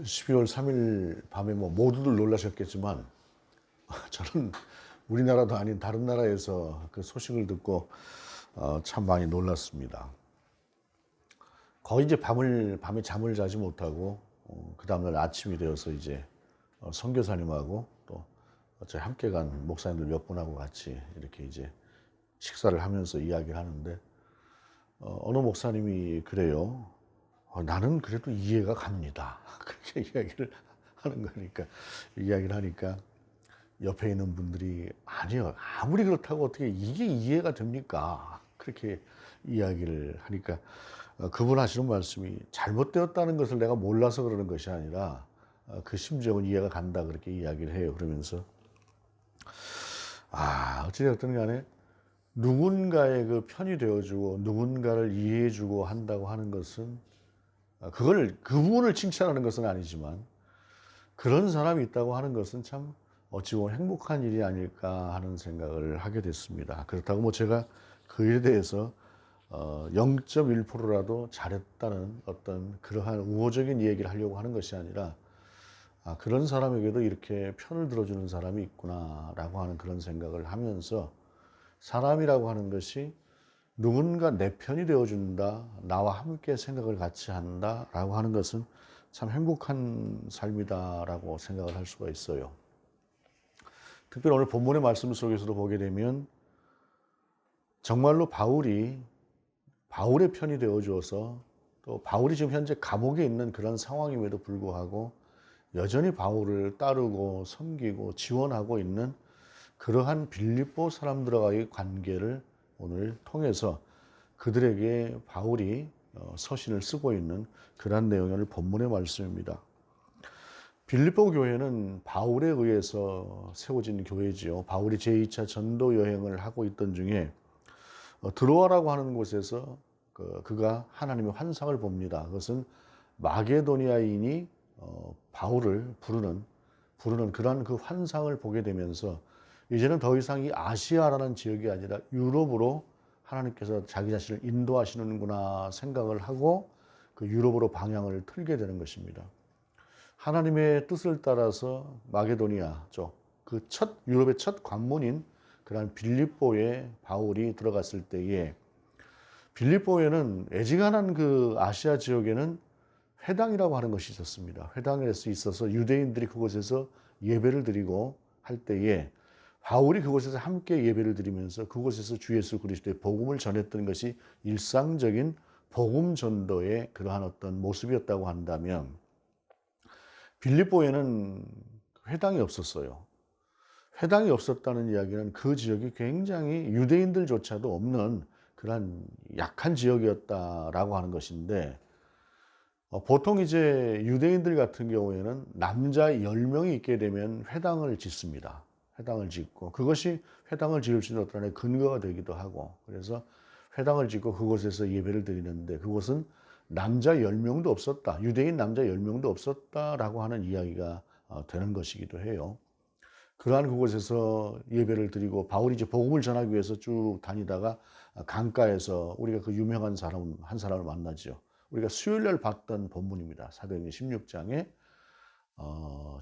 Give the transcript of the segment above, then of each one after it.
12월 3일 밤에 뭐 모두들 놀라셨겠지만 저는 우리나라도 아닌 다른 나라에서 그 소식을 듣고 참 많이 놀랐습니다. 거의 이제 밤에 잠을 자지 못하고 그 다음날 아침이 되어서 이제 선교사님하고 또 저희 함께 간 목사님들 몇 분하고 같이 이렇게 이제 식사를 하면서 이야기를 하는데 어느 목사님이 그래요. 나는 그래도 이해가 갑니다. 그렇게 이야기를 하니까 옆에 있는 분들이 아니요. 아무리 그렇다고 어떻게 이게 이해가 됩니까? 그렇게 이야기를 하니까 그분 하시는 말씀이 잘못되었다는 것을 내가 몰라서 그러는 것이 아니라 그 심정은 이해가 간다 그렇게 이야기를 해요. 그러면서 어찌되었든 간에 누군가의 그 편이 되어주고 누군가를 이해해주고 한다고 하는 것은 그분을 칭찬하는 것은 아니지만 그런 사람이 있다고 하는 것은 참 어찌 보면 행복한 일이 아닐까 하는 생각을 하게 됐습니다. 그렇다고 뭐 제가 그 일에 대해서 0.1%라도 잘했다는 어떤 그러한 우호적인 얘기를 하려고 하는 것이 아니라 그런 사람에게도 이렇게 편을 들어주는 사람이 있구나라고 하는 그런 생각을 하면서 사람이라고 하는 것이 누군가 내 편이 되어준다, 나와 함께 생각을 같이 한다라고 하는 것은 참 행복한 삶이다라고 생각을 할 수가 있어요. 특별히 오늘 본문의 말씀 속에서도 보게 되면 정말로 바울의 편이 되어주어서 또 바울이 지금 현재 감옥에 있는 그런 상황임에도 불구하고 여전히 바울을 따르고 섬기고 지원하고 있는 그러한 빌립보 사람들과의 관계를 오늘 통해서 그들에게 바울이 서신을 쓰고 있는 그러한 내용을 본문의 말씀입니다. 빌립보 교회는 바울에 의해서 세워진 교회지요. 바울이 제2차 전도 여행을 하고 있던 중에 드로아라고 하는 곳에서 그가 하나님의 환상을 봅니다. 그것은 마게도니아인이 바울을 부르는 그러한 그 환상을 보게 되면서 이제는 더 이상 이 아시아라는 지역이 아니라 유럽으로 하나님께서 자기 자신을 인도하시는구나 생각을 하고 그 유럽으로 방향을 틀게 되는 것입니다. 하나님의 뜻을 따라서 마게도니아 쪽, 유럽의 첫 관문인 그러한 빌립보에 바울이 들어갔을 때에 빌립보에는 애지간한 그 아시아 지역에는 회당이라고 하는 것이 있었습니다. 회당에서 있어서 유대인들이 그곳에서 예배를 드리고 할 때에 바울이 그곳에서 함께 예배를 드리면서 그곳에서 주 예수 그리스도의 복음을 전했던 것이 일상적인 복음 전도의 그러한 어떤 모습이었다고 한다면 빌립보에는 회당이 없었어요. 회당이 없었다는 이야기는 그 지역이 굉장히 유대인들조차도 없는 그러한 약한 지역이었다라고 하는 것인데 보통 이제 유대인들 같은 경우에는 남자 10명이 있게 되면 회당을 짓습니다. 회당을 짓고 그것이 회당을 지을 수 있는 어떤 하나의 근거가 되기도 하고 그래서 회당을 짓고 그곳에서 예배를 드리는데 그곳은 남자 10명도 없었다. 유대인 남자 10명도 없었다라고 하는 이야기가 되는 것이기도 해요. 그러한 그곳에서 예배를 드리고 바울이 이제 복음을 전하기 위해서 쭉 다니다가 강가에서 우리가 그 유명한 한 사람을 만나죠. 우리가 수요일 날 봤던 본문입니다. 사도행전 16장에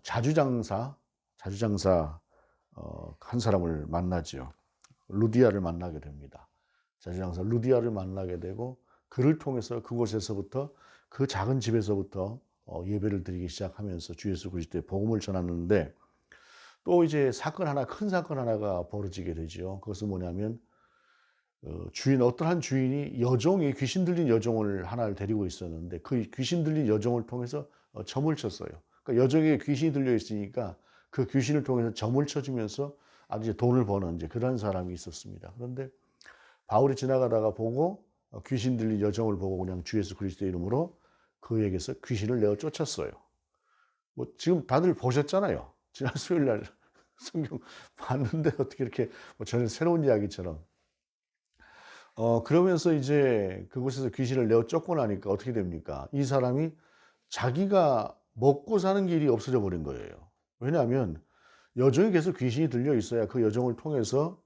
자주장사 한 사람을 만나죠. 루디아를 만나게 됩니다. 자주장사 루디아를 만나게 되고 그를 통해서 그곳에서부터 그 작은 집에서부터 예배를 드리기 시작하면서 주 예수 그리스도의 복음을 전하는데 또 이제 큰 사건 하나가 벌어지게 되죠. 그것은 뭐냐면 어떠한 주인이 귀신 들린 여종을 하나를 데리고 있었는데 그 귀신 들린 여종을 통해서 점을 쳤어요. 그러니까 여종에게 귀신이 들려 있으니까 그 귀신을 통해서 점을 쳐주면서 아주 이제 돈을 버는 이제 그런 사람이 있었습니다. 그런데 바울이 지나가다가 보고 귀신 들린 여종을 보고 그냥 주 예수 그리스도의 이름으로 그에게서 귀신을 내어 쫓았어요. 뭐 지금 다들 보셨잖아요. 지난 수요일 날 성경 봤는데 어떻게 이렇게 전혀 새로운 이야기처럼 그러면서 이제 그곳에서 귀신을 내어 쫓고 나니까 어떻게 됩니까? 이 사람이 자기가 먹고 사는 길이 없어져 버린 거예요. 왜냐하면 여종이 계속 귀신이 들려 있어야 그 여종을 통해서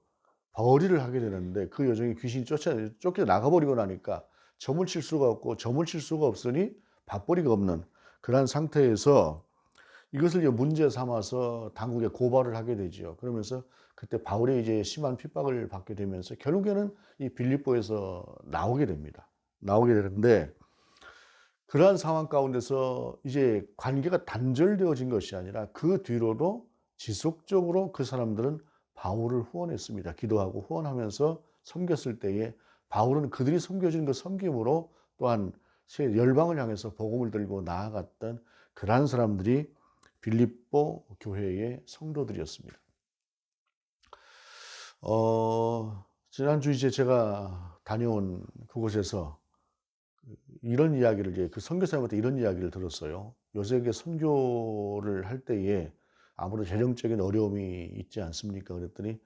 벌이를 하게 되는데 그 여종이 귀신이 쫓겨 나가버리고 나니까 점을 칠 수가 없고 점을 칠 수가 없으니 밥벌이가 없는 그러한 상태에서 이것을 이제 문제 삼아서 당국에 고발을 하게 되죠. 그러면서 그때 바울이 이제 심한 핍박을 받게 되면서 결국에는 이 빌립보에서 나오게 됩니다. 나오게 되는데 그러한 상황 가운데서 이제 관계가 단절되어진 것이 아니라 그 뒤로도 지속적으로 그 사람들은 바울을 후원했습니다. 기도하고 후원하면서 섬겼을 때에 바울은 그들이 섬겨준 그 섬김으로 또한 열방을 향해서 복음을 들고 나아갔던 그러한 사람들이 빌립보 교회의 성도들이었습니다. 지난주 이제 제가 다녀온 그곳에서 이런 이야기를 이제 그 선교사님한테 이런 이야기를 들었어요. 요새에 선교를 할 때에 아무래도 재정적인 어려움이 있지 않습니까? 그랬더니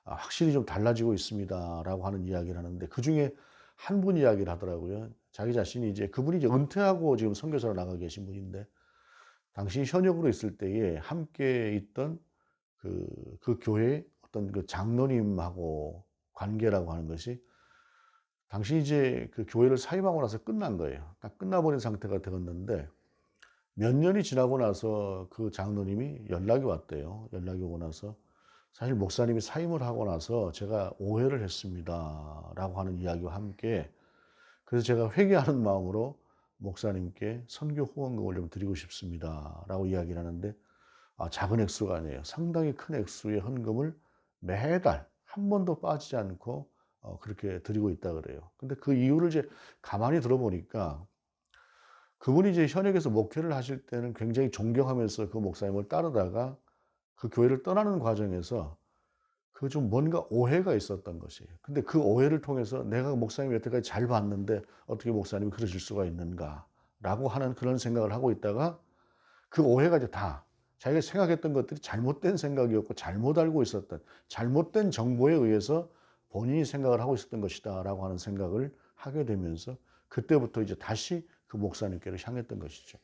확실히 좀 달라지고 있습니다라고 하는 이야기를 하는데 그중에 한 분 이야기를 하더라고요. 자기 자신이 이제 그분이 이제 은퇴하고 지금 선교사로 나가 계신 분인데 당시 현역으로 있을 때에 함께 있던 그 교회 어떤 그 장로님하고 관계라고 하는 것이 당시 이제 그 교회를 사임하고 나서 끝난 거예요. 딱 끝나버린 상태가 되었는데 몇 년이 지나고 나서 그 장로님이 연락이 왔대요. 연락이 오고 나서 사실 목사님이 사임을 하고 나서 제가 오해를 했습니다. 라고 하는 이야기와 함께 그래서 제가 회개하는 마음으로 목사님께 선교 후원금을 좀 드리고 싶습니다. 라고 이야기를 하는데 작은 액수가 아니에요. 상당히 큰 액수의 헌금을 매달 한 번도 빠지지 않고 그렇게 드리고 있다 그래요. 근데 그 이유를 이제 가만히 들어보니까 그분이 이제 현역에서 목회를 하실 때는 굉장히 존경하면서 그 목사님을 따르다가 그 교회를 떠나는 과정에서 그 좀 뭔가 오해가 있었던 것이에요. 근데 그 오해를 통해서 내가 목사님 여태까지 잘 봤는데 어떻게 목사님이 그러실 수가 있는가라고 하는 그런 생각을 하고 있다가 그 오해가 이제 다 자기가 생각했던 것들이 잘못된 생각이었고 잘못 알고 있었던 잘못된 정보에 의해서 본인이 생각을 하고 있었던 것이다라고 하는 생각을 하게 되면서 그때부터 이제 다시 그 목사님께로 향했던 것이죠.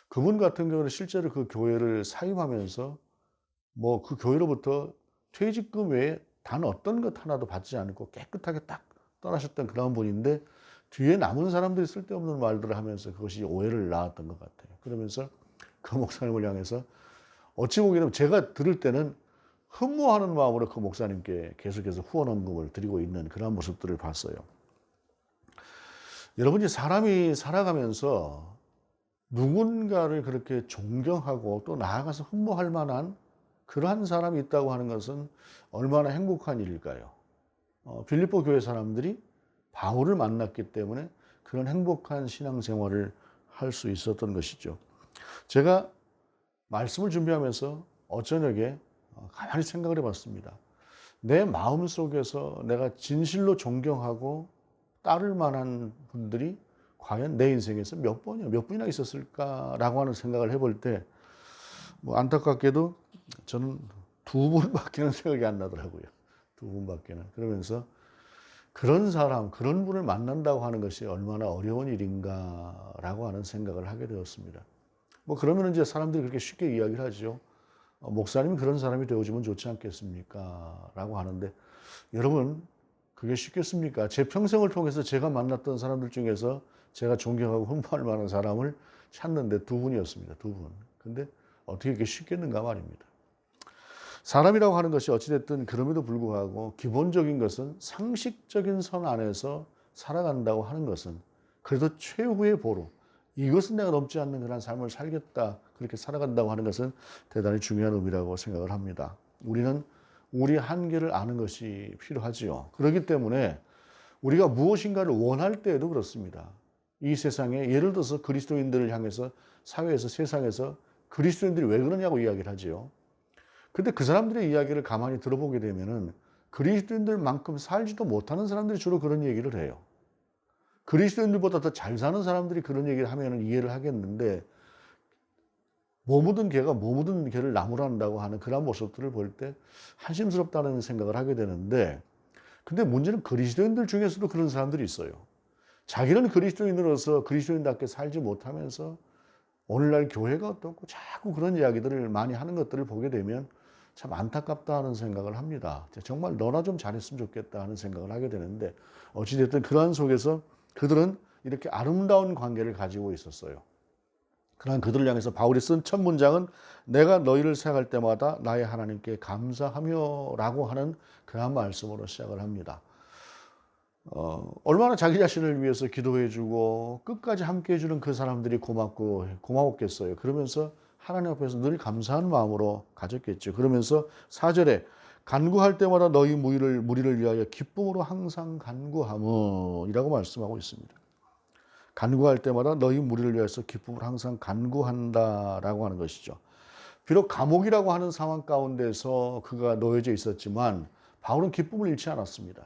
그분 같은 경우는 실제로 그 교회를 사임하면서 뭐 그 교회로부터 퇴직금 외에 단 어떤 것 하나도 받지 않고 깨끗하게 딱 떠나셨던 그런 분인데 뒤에 남은 사람들이 쓸데없는 말들을 하면서 그것이 오해를 낳았던 것 같아요. 그러면서 그 목사님을 향해서 어찌 보기에는 제가 들을 때는 흠모하는 마음으로 그 목사님께 계속해서 후원헌금을 드리고 있는 그런 모습들을 봤어요. 여러분, 이제 사람이 살아가면서 누군가를 그렇게 존경하고 또 나아가서 흠모할 만한 그러한 사람이 있다고 하는 것은 얼마나 행복한 일일까요? 빌립보 교회 사람들이 바울을 만났기 때문에 그런 행복한 신앙생활을 할 수 있었던 것이죠. 제가 말씀을 준비하면서 어저녁에 가만히 생각을 해봤습니다. 내 마음속에서 내가 진실로 존경하고 따를 만한 분들이 과연 내 인생에서 몇 분이나 있었을까라고 하는 생각을 해볼 때 뭐 안타깝게도 저는 두 분밖에는 생각이 안 나더라고요. 두 분밖에는. 그러면서 그런 사람, 그런 분을 만난다고 하는 것이 얼마나 어려운 일인가라고 하는 생각을 하게 되었습니다. 뭐 그러면 이제 사람들이 그렇게 쉽게 이야기를 하죠. 목사님이 그런 사람이 되어주면 좋지 않겠습니까? 라고 하는데 여러분, 그게 쉽겠습니까? 제 평생을 통해서 제가 만났던 사람들 중에서 제가 존경하고 흠모할 만한 사람을 찾는데 두 분이었습니다. 두 분. 근데 어떻게 그게 쉽겠는가 말입니다. 사람이라고 하는 것이 어찌됐든 그럼에도 불구하고 기본적인 것은 상식적인 선 안에서 살아간다고 하는 것은 그래도 최후의 보루, 이것은 내가 넘지 않는 그런 삶을 살겠다, 그렇게 살아간다고 하는 것은 대단히 중요한 의미라고 생각을 합니다. 우리는 우리 한계를 아는 것이 필요하지요. 그렇기 때문에 우리가 무엇인가를 원할 때에도 그렇습니다. 이 세상에 예를 들어서 그리스도인들을 향해서 사회에서 세상에서 그리스도인들이 왜 그러냐고 이야기를 하지요. 근데 그 사람들의 이야기를 가만히 들어보게 되면은 그리스도인들만큼 살지도 못하는 사람들이 주로 그런 얘기를 해요. 그리스도인들보다 더 잘 사는 사람들이 그런 얘기를 하면은 이해를 하겠는데 뭐 묻은 개가 뭐 묻은 개를 나무라 한다고 하는 그런 모습들을 볼 때 한심스럽다는 생각을 하게 되는데 근데 문제는 그리스도인들 중에서도 그런 사람들이 있어요. 자기는 그리스도인으로서 그리스도인답게 살지 못하면서 오늘날 교회가 어떻고 자꾸 그런 이야기들을 많이 하는 것들을 보게 되면 참 안타깝다 하는 생각을 합니다. 정말 너나 좀 잘했으면 좋겠다 하는 생각을 하게 되는데 어찌됐든 그러한 속에서 그들은 이렇게 아름다운 관계를 가지고 있었어요. 그러나 그들을 향해서 바울이 쓴 첫 문장은 내가 너희를 생각할 때마다 나의 하나님께 감사하며 라고 하는 그런 말씀으로 시작을 합니다. 얼마나 자기 자신을 위해서 기도해주고 끝까지 함께 해주는 그 사람들이 고마웠겠어요. 그러면서 하나님 앞에서 늘 감사한 마음으로 가졌겠죠. 그러면서 4절에 간구할 때마다 너희 무리를 위하여 기쁨으로 항상 간구함이라고 말씀하고 있습니다. 간구할 때마다 너희 무리를 위해서 기쁨으로 항상 간구한다라고 하는 것이죠. 비록 감옥이라고 하는 상황 가운데서 그가 놓여져 있었지만 바울은 기쁨을 잃지 않았습니다.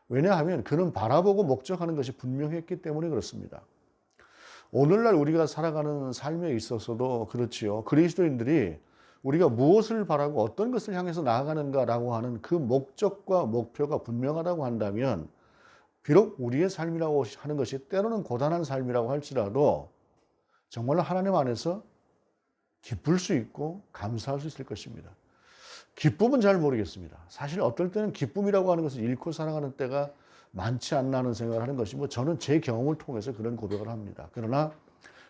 왜냐하면 그는 바라보고 목적하는 것이 분명했기 때문에 그렇습니다. 오늘날 우리가 살아가는 삶에 있어서도 그렇지요. 그리스도인들이 우리가 무엇을 바라고 어떤 것을 향해서 나아가는가라고 하는 그 목적과 목표가 분명하다고 한다면 비록 우리의 삶이라고 하는 것이 때로는 고단한 삶이라고 할지라도 정말로 하나님 안에서 기쁠 수 있고 감사할 수 있을 것입니다. 기쁨은 잘 모르겠습니다. 사실 어떨 때는 기쁨이라고 하는 것을 잃고 살아가는 때가 많지 않나 하는 생각을 하는 것이 저는 제 경험을 통해서 그런 고백을 합니다. 그러나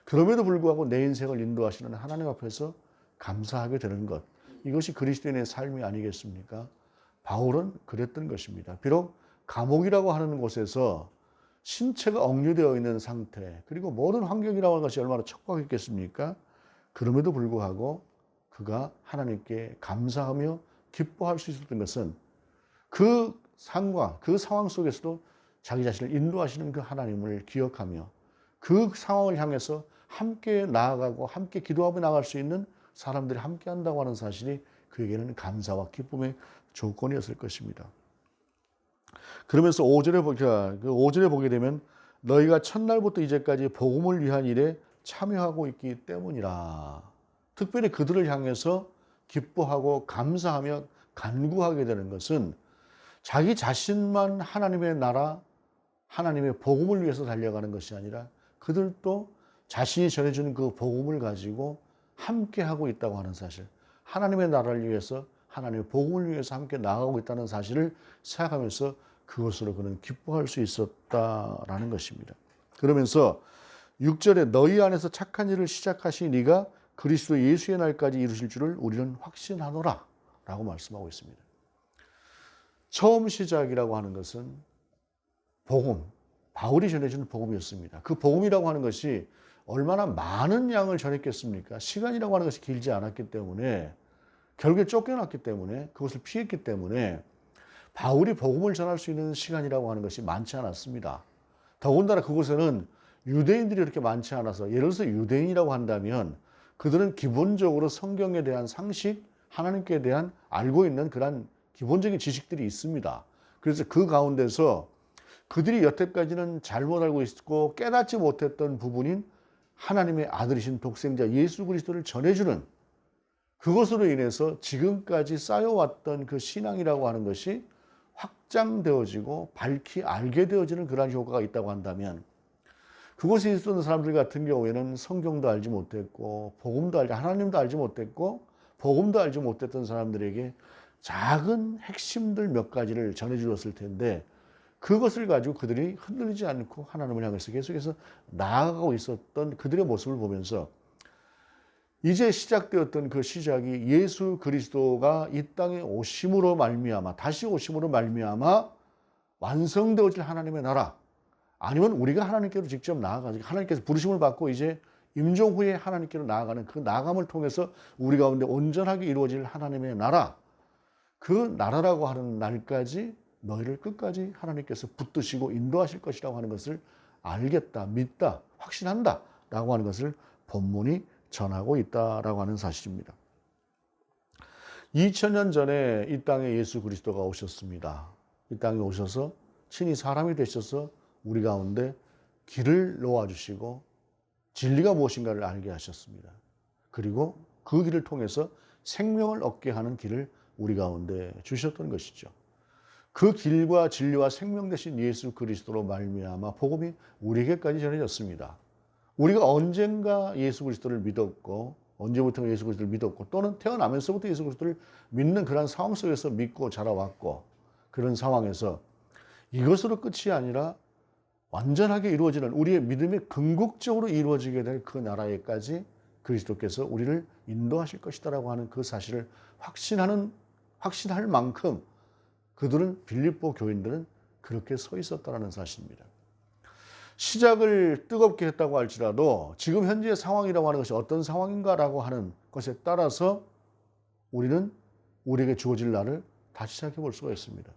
그럼에도 불구하고 내 인생을 인도하시는 하나님 앞에서 감사하게 되는 것, 이것이 그리스도인의 삶이 아니겠습니까? 바울은 그랬던 것입니다. 비록 감옥이라고 하는 곳에서 신체가 억류되어 있는 상태, 그리고 모든 환경이라고 하는 것이 얼마나 척박했겠습니까? 그럼에도 불구하고 그가 하나님께 감사하며 기뻐할 수 있었던 것은 그 상황, 그 상황 속에서도 자기 자신을 인도하시는 그 하나님을 기억하며 그 상황을 향해서 함께 나아가고 함께 기도하며 나갈 수 있는 사람들이 함께 한다고 하는 사실이 그에게는 감사와 기쁨의 조건이었을 것입니다. 그러면서 5절에 보게 되면 너희가 첫날부터 이제까지 복음을 위한 일에 참여하고 있기 때문이라. 특별히 그들을 향해서 기뻐하고 감사하며 간구하게 되는 것은 자기 자신만 하나님의 나라, 하나님의 복음을 위해서 달려가는 것이 아니라 그들도 자신이 전해주는 그 복음을 가지고 함께 하고 있다고 하는 사실, 하나님의 나라를 위해서, 하나님의 복음을 위해서 함께 나아가고 있다는 사실을 생각하면서 그것으로 그는 기뻐할 수 있었다라는 것입니다. 그러면서 6절에 너희 안에서 착한 일을 시작하신 이가 그리스도 예수의 날까지 이루실 줄을 우리는 확신하노라 라고 말씀하고 있습니다. 처음 시작이라고 하는 것은 복음, 바울이 전해주는 복음이었습니다. 그 복음이라고 하는 것이 얼마나 많은 양을 전했겠습니까? 시간이라고 하는 것이 길지 않았기 때문에, 결국에 쫓겨났기 때문에, 그것을 피했기 때문에 바울이 복음을 전할 수 있는 시간이라고 하는 것이 많지 않았습니다. 더군다나 그곳에는 유대인들이 그렇게 많지 않아서, 예를 들어서 유대인이라고 한다면 그들은 기본적으로 성경에 대한 상식, 하나님께 대한 알고 있는 그런 기본적인 지식들이 있습니다. 그래서 그 가운데서 그들이 여태까지는 잘못 알고 있고 깨닫지 못했던 부분인 하나님의 아들이신 독생자 예수 그리스도를 전해주는, 그것으로 인해서 지금까지 쌓여왔던 그 신앙이라고 하는 것이 확장되어지고 밝히 알게 되어지는 그러한 효과가 있다고 한다면, 그곳에 있었던 사람들 같은 경우에는 성경도 알지 못했고 하나님도 알지 못했고 복음도 알지 못했던 사람들에게 작은 핵심들 몇 가지를 전해주었을 텐데, 그것을 가지고 그들이 흔들리지 않고 하나님을 향해서 계속해서 나아가고 있었던 그들의 모습을 보면서 이제 시작되었던 그 시작이 예수 그리스도가 이 땅에 오심으로 말미암아, 다시 오심으로 말미암아 완성되어질 하나님의 나라, 아니면 우리가 하나님께로 직접 나아가서 하나님께서 부르심을 받고 이제 임종 후에 하나님께로 나아가는 그 나아감을 통해서 우리 가운데 온전하게 이루어질 하나님의 나라, 그 나라라고 하는 날까지 너희를 끝까지 하나님께서 붙드시고 인도하실 것이라고 하는 것을 알겠다, 믿다, 확신한다 라고 하는 것을 본문이 전하고 있다라고 하는 사실입니다. 2000년 전에 이 땅에 예수 그리스도가 오셨습니다. 이 땅에 오셔서 친히 사람이 되셔서 우리 가운데 길을 놓아주시고 진리가 무엇인가를 알게 하셨습니다. 그리고 그 길을 통해서 생명을 얻게 하는 길을 우리 가운데 주셨던 것이죠. 그 길과 진리와 생명 되신 예수 그리스도로 말미암아 복음이 우리에게까지 전해졌습니다. 우리가 언젠가 예수 그리스도를 믿었고, 언제부터 예수 그리스도를 믿었고, 또는 태어나면서부터 예수 그리스도를 믿는 그런 상황 속에서 믿고 자라왔고, 그런 상황에서 이것으로 끝이 아니라 완전하게 이루어지는 우리의 믿음이 궁극적으로 이루어지게 될 그 나라에까지 그리스도께서 우리를 인도하실 것이다라고 하는 그 사실을 확신할 만큼 그들은 빌립보 교인들은 그렇게 서 있었다는 사실입니다. 시작을 뜨겁게 했다고 할지라도 지금 현재의 상황이라고 하는 것이 어떤 상황인가라고 하는 것에 따라서 우리는 우리에게 주어질 날을 다시 생각해 볼 수가 있습니다.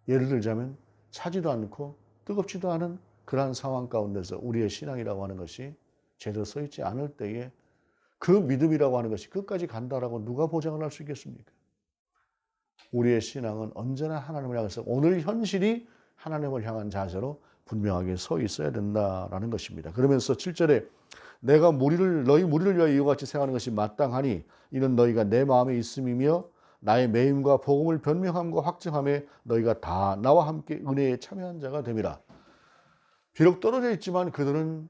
예를 들자면 차지도 않고 뜨겁지도 않은 그러한 상황 가운데서 우리의 신앙이라고 하는 것이 제대로 서 있지 않을 때에 그 믿음이라고 하는 것이 끝까지 간다라고 누가 보장을 할 수 있겠습니까? 우리의 신앙은 언제나 하나님을 향해서 오늘 현실이 하나님을 향한 자세로 분명하게 서 있어야 된다라는 것입니다. 그러면서 7절에 내가 너희 무리를 위하여 이와 같이 생각하는 것이 마땅하니 이는 너희가 내 마음에 있음이며 나의 매임과 복음을 변명함과 확증함에 너희가 다 나와 함께 은혜에 참여한 자가 됨이라. 비록 떨어져 있지만 그들은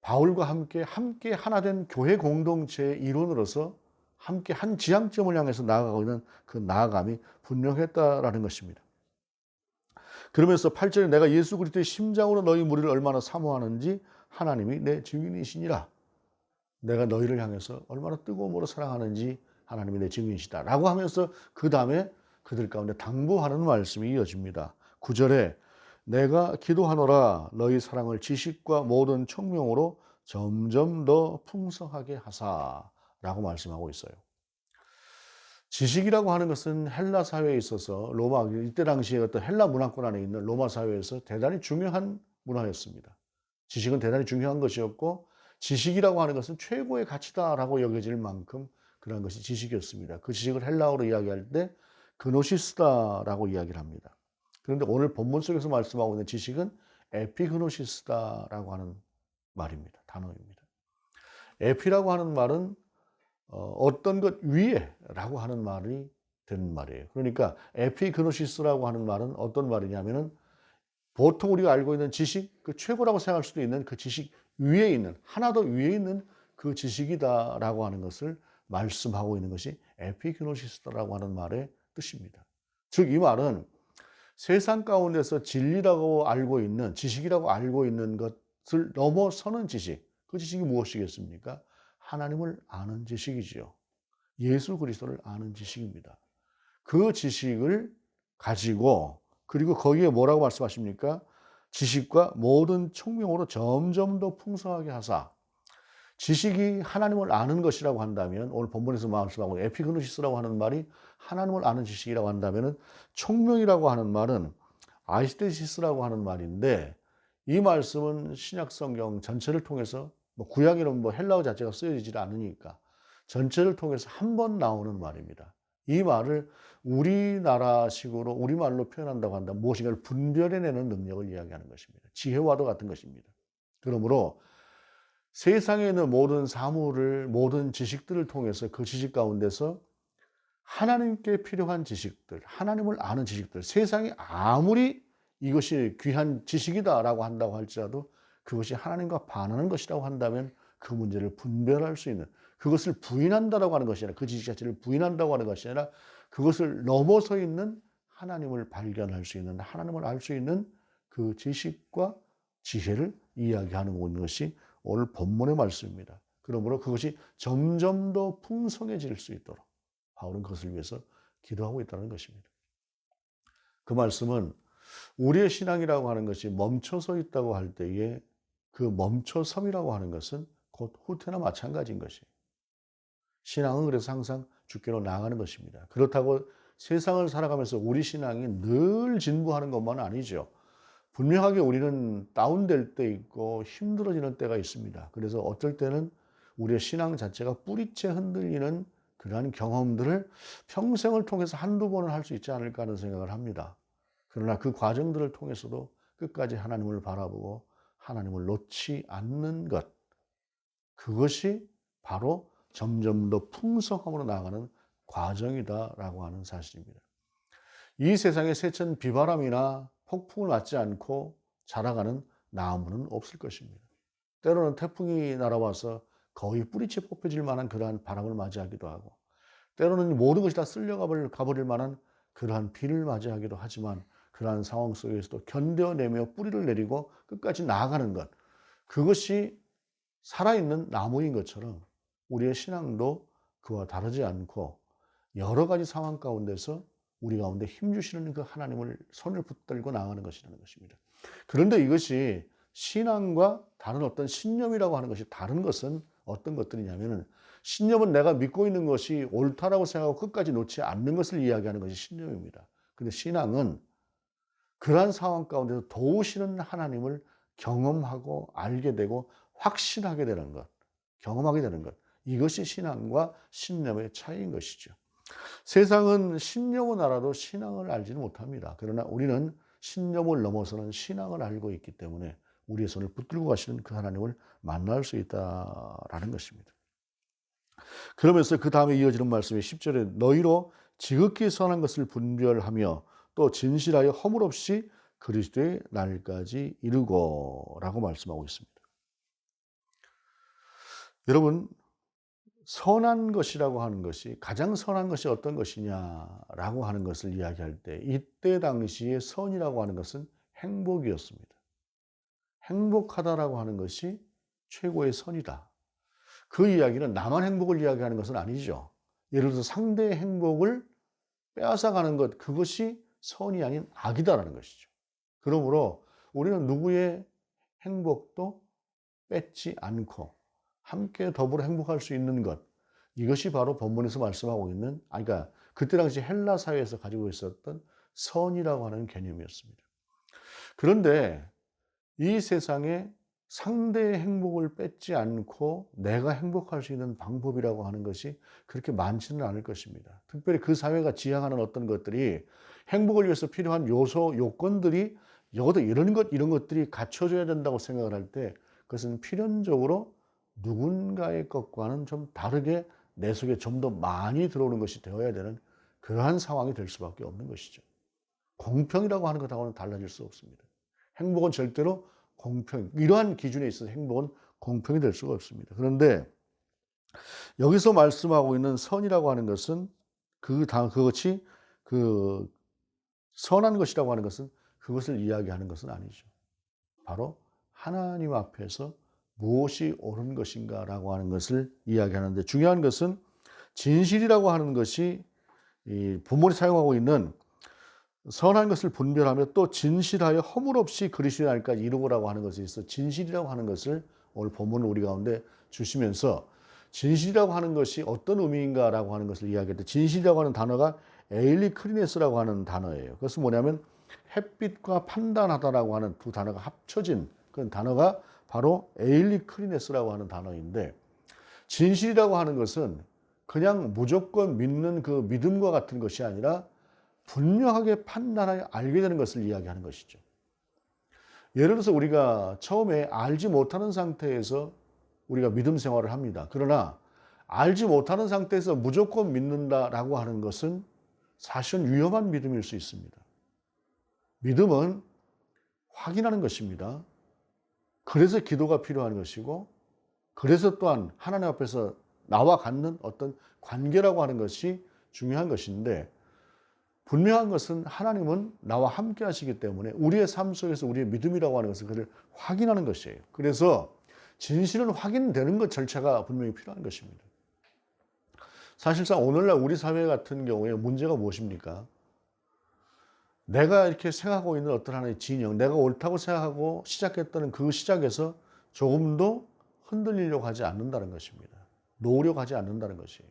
바울과 함께 하나 된 교회 공동체의 일원으로서 함께 한 지향점을 향해서 나아가고 있는 그 나아감이 분명했다라는 것입니다. 그러면서 8절에 내가 예수 그리스도의 심장으로 너희 무리를 얼마나 사모하는지 하나님이 내 증인이시니라. 내가 너희를 향해서 얼마나 뜨거움으로 사랑하는지 하나님이 내 증인이시다 라고 하면서 그 다음에 그들 가운데 당부하는 말씀이 이어집니다. 9절에 내가 기도하노라 너희 사랑을 지식과 모든 청명으로 점점 더 풍성하게 하사 라고 말씀하고 있어요. 지식이라고 하는 것은 헬라 사회에 있어서 이때 당시에 어떤 헬라 문화권 안에 있는 로마 사회에서 대단히 중요한 문화였습니다. 지식은 대단히 중요한 것이었고 지식이라고 하는 것은 최고의 가치다라고 여겨질 만큼 그런 것이 지식이었습니다. 그 지식을 헬라어로 이야기할 때 그노시스다라고 이야기를 합니다. 그런데 오늘 본문 속에서 말씀하고 있는 지식은 에피그노시스다라고 하는 말입니다. 단어입니다. 에피라고 하는 말은 어떤 것 위에라고 하는 말이 되는 말이에요. 그러니까 에피그노시스라고 하는 말은 어떤 말이냐면은 보통 우리가 알고 있는 지식, 그 최고라고 생각할 수도 있는 그 지식 위에 있는, 하나 더 위에 있는 그 지식이다라고 하는 것을 말씀하고 있는 것이 에피그노시스라고 하는 말의 뜻입니다. 즉, 이 말은 세상 가운데서 진리라고 알고 있는, 지식이라고 알고 있는 것을 넘어서는 지식, 그 지식이 무엇이겠습니까? 하나님을 아는 지식이지요. 예수 그리스도를 아는 지식입니다. 그 지식을 가지고 그리고 거기에 뭐라고 말씀하십니까? 지식과 모든 총명으로 점점 더 풍성하게 하사. 지식이 하나님을 아는 것이라고 한다면 오늘 본문에서 말씀하고 에피그노시스라고 하는 말이 하나님을 아는 지식이라고 한다면 총명이라고 하는 말은 아이스테시스라고 하는 말인데 이 말씀은 신약 성경 전체를 통해서 구약에는 헬라어 자체가 쓰여지지 않으니까 전체를 통해서 한 번 나오는 말입니다. 이 말을 우리나라식으로 우리말로 표현한다고 한다면 무엇인가를 분별해내는 능력을 이야기하는 것입니다. 지혜와도 같은 것입니다. 그러므로 세상에 있는 모든 사물을, 모든 지식들을 통해서 그 지식 가운데서 하나님께 필요한 지식들, 하나님을 아는 지식들, 세상이 아무리 이것이 귀한 지식이다라고 한다고 할지라도 그것이 하나님과 반하는 것이라고 한다면 그 문제를 분별할 수 있는, 그것을 부인한다라고 하는 것이 아니라, 그 지식 자체를 부인한다고 하는 것이 아니라 그것을 넘어서 있는 하나님을 발견할 수 있는, 하나님을 알 수 있는 그 지식과 지혜를 이야기하는 것이 오늘 본문의 말씀입니다. 그러므로 그것이 점점 더 풍성해질 수 있도록 바울은 그것을 위해서 기도하고 있다는 것입니다. 그 말씀은 우리의 신앙이라고 하는 것이 멈춰서 있다고 할 때에 그 멈춰섬이라고 하는 것은 곧 후퇴나 마찬가지인 것이에요. 신앙은 그래서 항상 주께로 나아가는 것입니다. 그렇다고 세상을 살아가면서 우리 신앙이 늘 진보하는 것만 아니죠. 분명하게 우리는 다운될 때 있고 힘들어지는 때가 있습니다. 그래서 어떨 때는 우리의 신앙 자체가 뿌리째 흔들리는 그러한 경험들을 평생을 통해서 한두 번은 할 수 있지 않을까 하는 생각을 합니다. 그러나 그 과정들을 통해서도 끝까지 하나님을 바라보고 하나님을 놓지 않는 것, 그것이 바로 점점 더 풍성함으로 나아가는 과정이다라고 하는 사실입니다. 이 세상에 세천 비바람이나 폭풍을 맞지 않고 자라가는 나무는 없을 것입니다. 때로는 태풍이 날아와서 거의 뿌리채 뽑혀질 만한 그러한 바람을 맞이하기도 하고, 때로는 모든 것이 다 쓸려가 버릴 만한 그러한 비를 맞이하기도 하지만 그러한 상황 속에서도 견뎌내며 뿌리를 내리고 끝까지 나아가는 것, 그것이 살아있는 나무인 것처럼 우리의 신앙도 그와 다르지 않고 여러 가지 상황 가운데서 우리 가운데 힘주시는 그 하나님을 손을 붙들고 나아가는 것이라는 것입니다. 그런데 이것이 신앙과 다른 어떤 신념이라고 하는 것이 다른 것은 어떤 것들이냐면은, 신념은 내가 믿고 있는 것이 옳다라고 생각하고 끝까지 놓지 않는 것을 이야기하는 것이 신념입니다. 근데 신앙은 그러한 상황 가운데서 도우시는 하나님을 경험하고 알게 되고 확신하게 되는 것, 경험하게 되는 것, 이것이 신앙과 신념의 차이인 것이죠. 세상은 신념은 알아도 신앙을 알지는 못합니다. 그러나 우리는 신념을 넘어서는 신앙을 알고 있기 때문에 우리의 손을 붙들고 가시는 그 하나님을 만날 수 있다라는 것입니다. 그러면서 그 다음에 이어지는 말씀이 10절에 너희로 지극히 선한 것을 분별하며 또 진실하여 허물 없이 그리스도의 날까지 이르고 라고 말씀하고 있습니다. 여러분, 선한 것이라고 하는 것이, 가장 선한 것이 어떤 것이냐라고 하는 것을 이야기할 때 이때 당시에 선이라고 하는 것은 행복이었습니다. 행복하다라고 하는 것이 최고의 선이다. 그 이야기는 나만 행복을 이야기하는 것은 아니죠. 예를 들어서 상대의 행복을 빼앗아가는 것, 그것이 선이 아닌 악이다라는 것이죠. 그러므로 우리는 누구의 행복도 뺏지 않고 함께 더불어 행복할 수 있는 것, 이것이 바로 본문에서 말씀하고 있는, 그러니까 그때 당시 헬라 사회에서 가지고 있었던 선이라고 하는 개념이었습니다. 그런데 이 세상에 상대의 행복을 뺏지 않고 내가 행복할 수 있는 방법이라고 하는 것이 그렇게 많지는 않을 것입니다. 특별히 그 사회가 지향하는 어떤 것들이, 행복을 위해서 필요한 요소, 요건들이 여기도 이런 것들이 갖춰져야 된다고 생각을 할 때 그것은 필연적으로 누군가의 것과는 좀 다르게 내 속에 좀 더 많이 들어오는 것이 되어야 되는 그러한 상황이 될 수밖에 없는 것이죠. 공평이라고 하는 것하고는 달라질 수 없습니다. 행복은 절대로 공평, 이러한 기준에 있어서 행복은 공평이 될 수가 없습니다. 그런데 여기서 말씀하고 있는 선이라고 하는 것은 그것이 선한 것이라고 하는 것은 그것을 이야기하는 것은 아니죠. 바로 하나님 앞에서 무엇이 옳은 것인가라고 하는 것을 이야기하는데, 중요한 것은 진실이라고 하는 것이 이 본문이 사용하고 있는 선한 것을 분별하며 또 진실하여 허물 없이 그리스도의 날까지 이루고라고 하는 것에 있어 진실이라고 하는 것을 오늘 본문을 우리 가운데 주시면서, 진실이라고 하는 것이 어떤 의미인가라고 하는 것을 이야기할 때 진실이라고 하는 단어가 에일리크리네스라고 하는 단어예요. 그것은 뭐냐면 햇빛과 판단하다라고 하는 두 단어가 합쳐진 그런 단어가 바로 에일리크리네스라고 하는 단어인데, 진실이라고 하는 것은 그냥 무조건 믿는 그 믿음과 같은 것이 아니라 분명하게 판단하여 알게 되는 것을 이야기하는 것이죠. 예를 들어서 우리가 처음에 알지 못하는 상태에서 우리가 믿음 생활을 합니다. 그러나 알지 못하는 상태에서 무조건 믿는다라고 하는 것은 사실은 위험한 믿음일 수 있습니다. 믿음은 확인하는 것입니다. 그래서 기도가 필요한 것이고, 그래서 또한 하나님 앞에서 나와 갖는 어떤 관계라고 하는 것이 중요한 것인데, 분명한 것은 하나님은 나와 함께 하시기 때문에 우리의 삶 속에서 우리의 믿음이라고 하는 것은 그를 확인하는 것이에요. 그래서 진실은 확인되는 것 절차가 분명히 필요한 것입니다. 사실상 오늘날 우리 사회 같은 경우에 문제가 무엇입니까? 내가 이렇게 생각하고 있는 어떤 하나의 진영, 내가 옳다고 생각하고 시작했던 그 시작에서 조금도 흔들리려고 하지 않는다는 것입니다. 놓으려고 하지 않는다는 것이에요.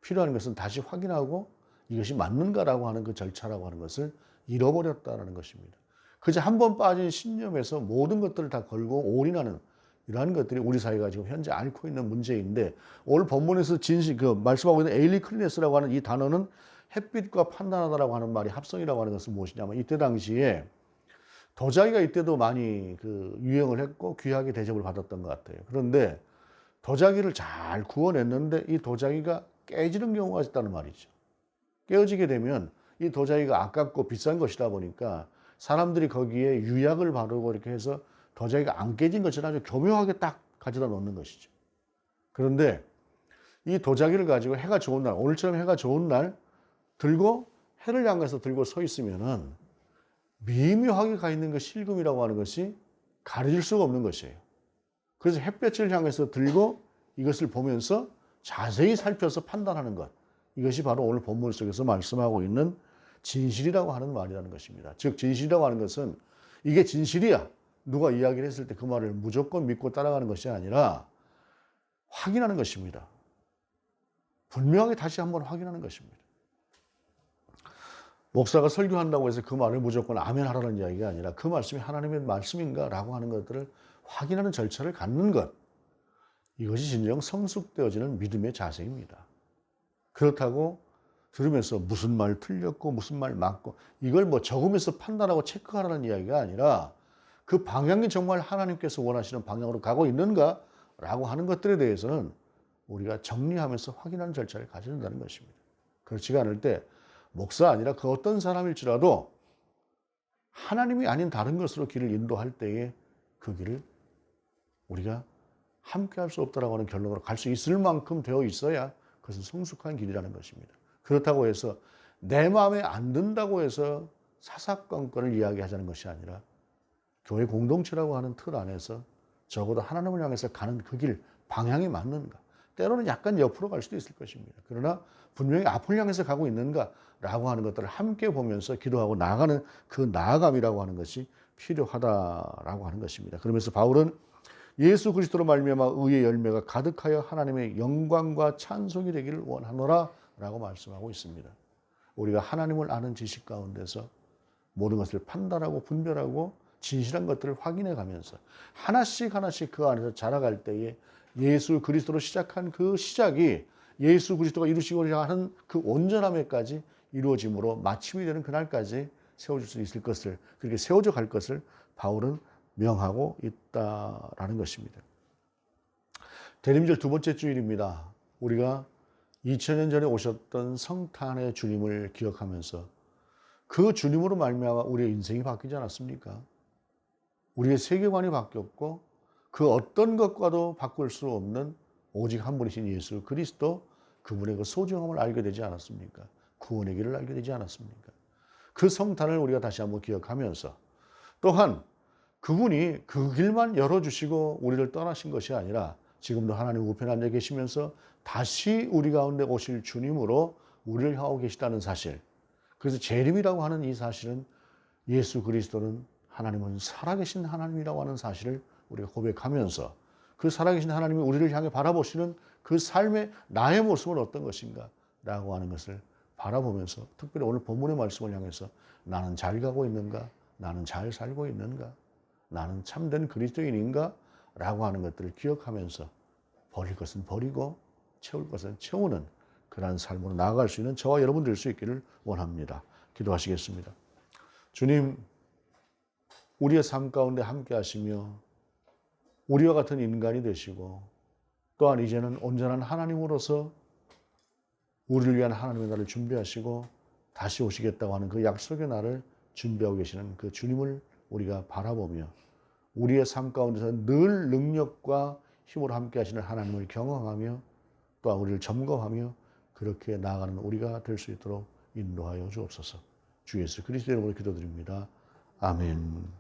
필요한 것은 다시 확인하고 이것이 맞는가라고 하는 그 절차라고 하는 것을 잃어버렸다는 것입니다. 그저 한 번 빠진 신념에서 모든 것들을 다 걸고 올인하는 이러한 것들이 우리 사회가 지금 현재 앓고 있는 문제인데, 오늘 본문에서 말씀하고 있는 에일리크리네스라고 하는 이 단어는 햇빛과 판단하다라고 하는 말이 합성이라고 하는 것은 무엇이냐면, 이때 당시에 도자기가 이때도 많이 유행을 했고 귀하게 대접을 받았던 것 같아요. 그런데 도자기를 잘 구워냈는데 이 도자기가 깨지는 경우가 있다는 말이죠. 깨어지게 되면 이 도자기가 아깝고 비싼 것이다 보니까 사람들이 거기에 유약을 바르고 이렇게 해서 도자기가 안 깨진 것처럼 아주 교묘하게 딱 가져다 놓는 것이죠. 그런데 이 도자기를 가지고 해가 좋은 날, 오늘처럼 해가 좋은 날 들고 해를 향해서 들고 서 있으면은 미묘하게 가 있는 그 실금이라고 하는 것이 가려질 수가 없는 것이에요. 그래서 햇볕을 향해서 들고 이것을 보면서 자세히 살펴서 판단하는 것. 이것이 바로 오늘 본문 속에서 말씀하고 있는 진실이라고 하는 말이라는 것입니다. 즉 진실이라고 하는 것은 이게 진실이야. 누가 이야기를 했을 때 그 말을 무조건 믿고 따라가는 것이 아니라 확인하는 것입니다. 분명하게 다시 한번 확인하는 것입니다. 목사가 설교한다고 해서 그 말을 무조건 아멘 하라는 이야기가 아니라 그 말씀이 하나님의 말씀인가 라고 하는 것들을 확인하는 절차를 갖는 것. 이것이 진정 성숙되어지는 믿음의 자세입니다. 그렇다고 들으면서 무슨 말 틀렸고 무슨 말 맞고 이걸 뭐 적으면서 판단하고 체크하라는 이야기가 아니라 그 방향이 정말 하나님께서 원하시는 방향으로 가고 있는가 라고 하는 것들에 대해서는 우리가 정리하면서 확인하는 절차를 가져야 된다는 것입니다. 그렇지가 않을 때 목사 아니라 그 어떤 사람일지라도 하나님이 아닌 다른 것으로 길을 인도할 때에 그 길을 우리가 함께 할 수 없다라고 하는 결론으로 갈 수 있을 만큼 되어 있어야 그것은 성숙한 길이라는 것입니다. 그렇다고 해서 내 마음에 안 든다고 해서 사사건건을 이야기하자는 것이 아니라 교회 공동체라고 하는 틀 안에서 적어도 하나님을 향해서 가는 그 길 방향이 맞는가. 때로는 약간 옆으로 갈 수도 있을 것입니다. 그러나 분명히 앞을 향해서 가고 있는가라고 하는 것들을 함께 보면서 기도하고 나아가는 그 나아감이라고 하는 것이 필요하다라고 하는 것입니다. 그러면서 바울은 예수 그리스도로 말미암아 의의 열매가 가득하여 하나님의 영광과 찬송이 되기를 원하노라 라고 말씀하고 있습니다. 우리가 하나님을 아는 지식 가운데서 모든 것을 판단하고 분별하고 진실한 것들을 확인해 가면서 하나씩 하나씩 그 안에서 자라갈 때에 예수 그리스도로 시작한 그 시작이 예수 그리스도가 이루시고자 하는 그 온전함에까지 이루어짐으로 마침이 되는 그날까지 세워질 수 있을 것을, 그렇게 세워져 갈 것을 바울은 명하고 있다라는 것입니다. 대림절 두 번째 주일입니다. 우리가 2000년 전에 오셨던 성탄의 주님을 기억하면서 그 주님으로 말미암아 우리의 인생이 바뀌지 않았습니까? 우리의 세계관이 바뀌었고 그 어떤 것과도 바꿀 수 없는 오직 한 분이신 예수 그리스도, 그분의 그 소중함을 알게 되지 않았습니까? 구원의 길을 알게 되지 않았습니까? 그 성탄을 우리가 다시 한번 기억하면서 또한 그분이 그 길만 열어주시고 우리를 떠나신 것이 아니라 지금도 하나님 우편에 앉아 계시면서 다시 우리 가운데 오실 주님으로 우리를 향하고 계시다는 사실. 그래서 재림이라고 하는 이 사실은 예수 그리스도는 하나님은 살아계신 하나님이라고 하는 사실을 우리가 고백하면서 그 살아계신 하나님이 우리를 향해 바라보시는 그 삶의 나의 모습은 어떤 것인가 라고 하는 것을 바라보면서 특별히 오늘 본문의 말씀을 향해서 나는 잘 가고 있는가? 나는 잘 살고 있는가? 나는 참된 그리스도인인가? 라고 하는 것들을 기억하면서 버릴 것은 버리고 채울 것은 채우는 그러한 삶으로 나아갈 수 있는 저와 여러분 될 수 있기를 원합니다. 기도하시겠습니다. 주님, 우리의 삶 가운데 함께 하시며 우리와 같은 인간이 되시고 또한 이제는 온전한 하나님으로서 우리를 위한 하나님의 날을 준비하시고 다시 오시겠다고 하는 그 약속의 날을 준비하고 계시는 그 주님을 우리가 바라보며 우리의 삶 가운데서 늘 능력과 힘으로 함께 하시는 하나님을 경험하며 또한 우리를 점검하며 그렇게 나아가는 우리가 될 수 있도록 인도하여 주옵소서. 주 예수 그리스도의 이름으로 기도드립니다. 아멘.